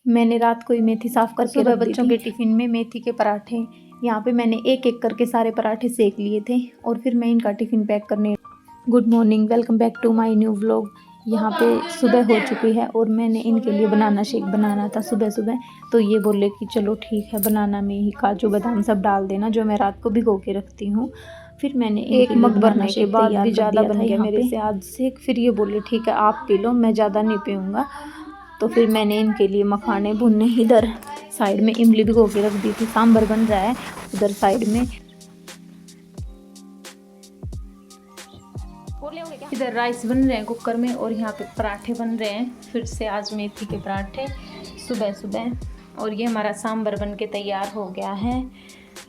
मैंने रात को ही मेथी साफ़ करके रख दी थी। बच्चों के टिफ़िन में मेथी के पराठे, यहाँ पे मैंने एक एक करके सारे पराठे सेक लिए थे और फिर मैं इनका टिफ़िन पैक करने। Good morning, welcome back to my new vlog. यहाँ पे सुबह हो चुकी है और मैंने इनके लिए बनाना शेक बनाना था सुबह सुबह, तो ये बोले कि चलो ठीक है, बनाना में ही काजू बादाम सब डाल देना जो मैं रात को भिगो के रखती हूँ। फिर मैंने एक मग भरने के बाद भी ज़्यादा बन गया मेरे से आज से। फिर ये बोले ठीक है आप पी लो, मैं ज़्यादा नहीं पीऊँगा। तो फिर मैंने इनके लिए मखाने भुनने, इधर साइड में इमली भिगो के रख दी थी, सांभर बन रहा है उधर साइड में। इधर राइस बन रहे हैं कुकर में और यहाँ पे पराठे बन रहे हैं फिर से आज मेथी के पराठे सुबह सुबह। और ये हमारा सांभर बन के तैयार हो गया है।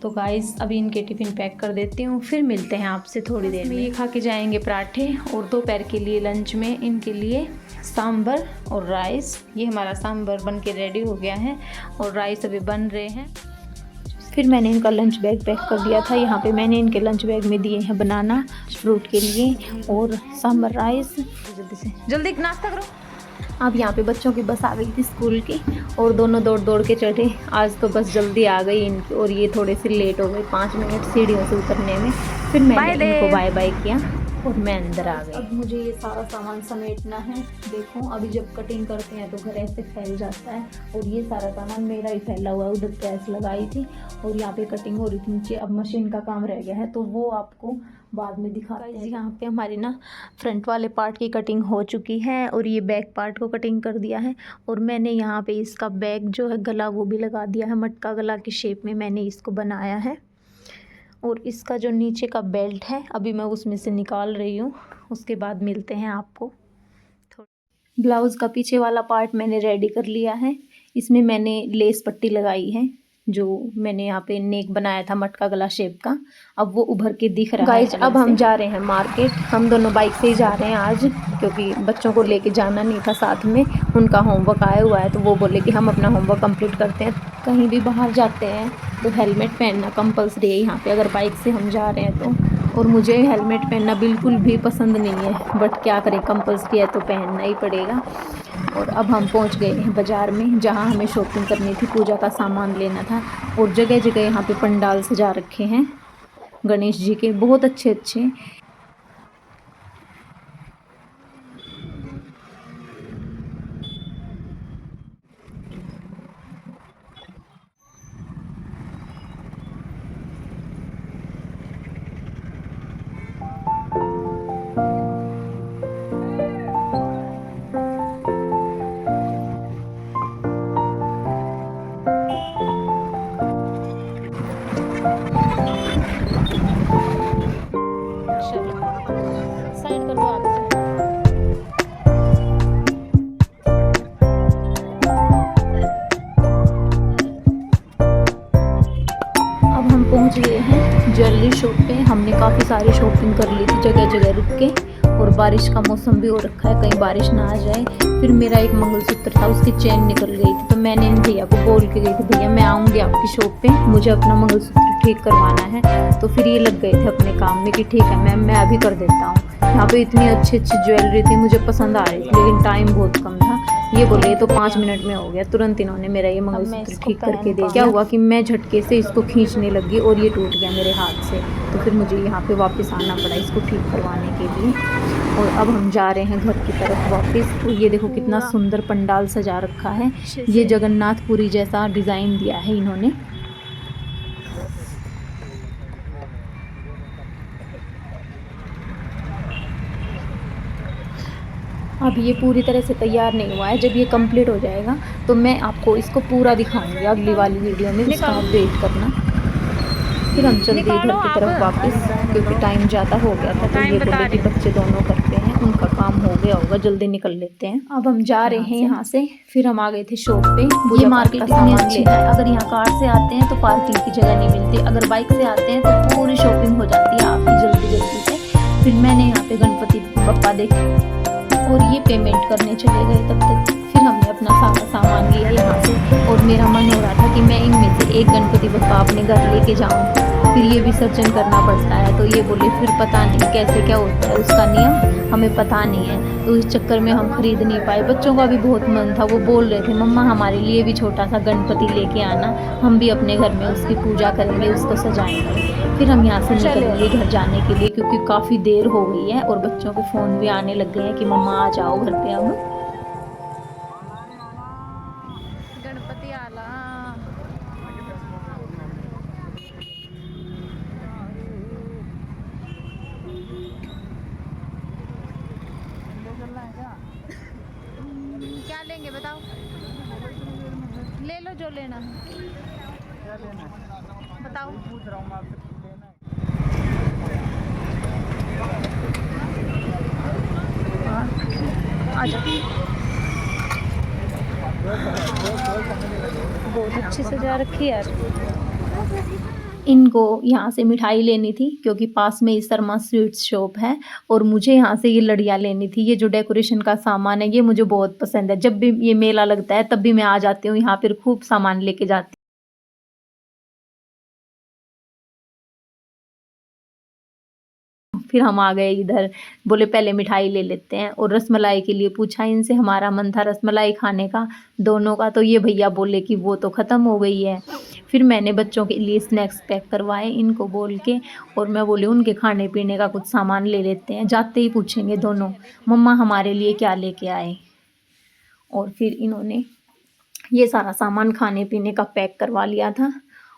तो गाइस अभी इनके टिफ़िन पैक कर देती हूँ, फिर मिलते हैं आपसे थोड़ी देर में। ये खा के जाएंगे पराठे और दोपहर के लिए लंच में इनके लिए सांभर और राइस। ये हमारा सांभर बन के रेडी हो गया है और राइस अभी बन रहे हैं। फिर मैंने इनका लंच बैग पैक कर दिया था। यहाँ पे मैंने इनके लंच बैग में दिए हैं बनाना फ्रूट के लिए और सांभर राइस। जल्दी नाश्ता करो। अब यहाँ पे बच्चों की बस आ गई थी स्कूल की और दोनों दौड़ दौड़ के चढ़े। आज तो बस जल्दी आ गई इनकी और ये थोड़े से लेट हो गए 5 मिनट सीढ़ियों से उतरने में। फिर मैंने इनको बाय बाय किया और मैं अंदर आ गई। अब मुझे ये सारा सामान समेटना है। देखो अभी जब कटिंग करते हैं तो घर ऐसे फैल जाता है और ये सारा सामान मेरा ही फैला हुआ है। उधर प्रेस लगाई थी और यहाँ पे कटिंग हो रही थी नीचे। अब मशीन का काम रह गया है तो वो आपको बाद में दिखाते हैं। यहाँ पे हमारी ना फ्रंट वाले पार्ट की कटिंग हो चुकी है और ये बैक पार्ट को कटिंग कर दिया है और मैंने यहाँ पे इसका बैक जो है गला वो भी लगा दिया है। मटका गला की शेप में मैंने इसको बनाया है। और इसका जो नीचे का बेल्ट है अभी मैं उसमें से निकाल रही हूँ, उसके बाद मिलते हैं आपको। ब्लाउज़ का पीछे वाला पार्ट मैंने रेडी कर लिया है। इसमें मैंने लेस पट्टी लगाई है जो मैंने यहाँ पे नेक बनाया था मटका गला शेप का, अब वो उभर के दिख रहा है। गाइस अब हम जा रहे हैं मार्केट। हम दोनों बाइक से ही जा रहे हैं आज क्योंकि बच्चों को लेके जाना नहीं था साथ में। उनका होमवर्क आया हुआ है तो वो बोले कि हम अपना होमवर्क कंप्लीट करते हैं। कहीं भी बाहर जाते हैं तो हेलमेट पहनना कंपलसरी है यहाँ पे अगर बाइक से हम जा रहे हैं तो। और मुझे हेलमेट पहनना बिल्कुल भी पसंद नहीं है बट क्या करें, कंपलसरी है तो पहनना ही पड़ेगा। और अब हम पहुंच गए हैं बाज़ार में जहां हमें शॉपिंग करनी थी, पूजा का सामान लेना था। और जगह जगह यहाँ पे पंडाल सजा रखे हैं गणेश जी के, बहुत अच्छे अच्छे। पहुंच गए हैं ज्वेलरी शॉप पे। हमने काफ़ी सारी शॉपिंग कर ली थी जगह जगह रुक के और बारिश का मौसम भी हो रखा है, कहीं बारिश ना आ जाए। फिर मेरा एक मंगलसूत्र था उसकी चेन निकल गई थी तो मैंने इन भैया को बोल के गई थी भैया मैं आऊँगी आपकी शॉप पे, मुझे अपना मंगलसूत्र ठीक करवाना है। तो फिर ये लग गए थे अपने काम में कि ठीक है मैम मैं अभी कर देता हूँ। यहाँ पे इतनी अच्छी अच्छी ज्वेलरी थी, मुझे पसंद आ रही थी लेकिन टाइम बहुत कम था। ये बोले तो 5 मिनट में हो गया। तुरंत इन्होंने मेरा ये मंगलसूत्र ठीक करके दे दिया। क्या हुआ कि मैं झटके से इसको खींचने लगी और ये टूट गया मेरे हाथ से। तो फिर मुझे यहाँ पे वापस आना पड़ा इसको ठीक करवाने के लिए। और अब हम जा रहे हैं घर की तरफ वापस। तो ये देखो कितना सुंदर पंडाल सजा रखा है। ये जगन्नाथपुरी जैसा डिज़ाइन दिया है इन्होंने। अब ये पूरी तरह से तैयार नहीं हुआ है। जब ये कंप्लीट हो जाएगा तो मैं आपको इसको पूरा दिखाऊंगी अगली वाली वीडियो में, उसका आप वेट करना। फिर हम चलते घर की तरफ वापस क्योंकि टाइम ज़्यादा हो गया था। तो ये बोले कि बच्चे दोनों करते हैं, उनका काम हो गया होगा, जल्दी निकल लेते हैं। अब हम जा रहे हैं यहाँ से। फिर हम आ गए थे शॉप पे। ये मार्केट इतनी अच्छी है, अगर यहाँ कार से आते हैं तो पार्किंग की जगह नहीं मिलती, अगर बाइक से आते हैं तो पूरी शॉपिंग हो जाती है आपकी जल्दी जल्दी से। फिर मैंने यहाँ पे गणपति बप्पा देखे और ये पेमेंट करने चले गए। तब तक फिर हमने अपना सारा सामान लिया यहाँ से और मेरा मन हो रहा था कि मैं इनमें से एक गणपति बप्पा अपने घर लेके जाऊँ, फिर ये विसर्जन करना पड़ता है। तो ये बोले फिर पता नहीं कैसे क्या होता है, उसका नियम हमें पता नहीं है। तो इस चक्कर में हम खरीद नहीं पाए। बच्चों का भी बहुत मन था, वो बोल रहे थे मम्मा हमारे लिए भी छोटा सा गणपति लेके आना, हम भी अपने घर में उसकी पूजा करेंगे, उसको सजाएंगे। फिर हम यहाँ से निकल लिए घर जाने के लिए, क्योंकि काफ़ी देर हो गई है और बच्चों के फ़ोन भी आने लग गए हैं कि मम्मा आ जाओ घर पे अब। गणपति आला क्या लेंगे बताओ, ले लो जो लेना है, बताओ। अच्छा बहुत अच्छी सजा रखी है यार। इनको यहाँ से मिठाई लेनी थी, क्योंकि पास में ही शर्मा स्वीट्स शॉप है, और मुझे यहाँ से ये लड़ियाँ लेनी थी। ये जो डेकोरेशन का सामान है ये मुझे बहुत पसंद है। जब भी ये मेला लगता है तब भी मैं आ जाती हूँ यहाँ, फिर खूब सामान लेके जाती हूँ। फिर हम आ गए इधर, बोले पहले मिठाई ले लेते हैं, और रसमलाई के लिए पूछा इनसे, हमारा मन था रसमलाई खाने का दोनों का, तो ये भैया बोले कि वो तो ख़त्म हो गई है। फिर मैंने बच्चों के लिए स्नैक्स पैक करवाए इनको बोल के, और मैं बोले उनके खाने पीने का कुछ सामान ले लेते हैं। जाते ही पूछेंगे दोनों मम्मा हमारे लिए क्या लेके आए, और फिर इन्होंने ये सारा सामान खाने पीने का पैक करवा लिया था।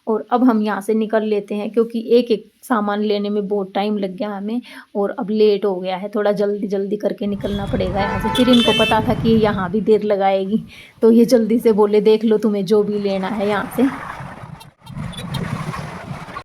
और अब हम यहाँ से निकल लेते हैं, क्योंकि एक एक सामान लेने में बहुत टाइम लग गया हमें, और अब लेट हो गया है, थोड़ा जल्दी जल्दी करके निकलना पड़ेगा यहाँ से। फिर इनको पता था कि यहाँ भी देर लगाएगी, तो ये जल्दी से बोले देख लो तुम्हें जो भी लेना है यहाँ से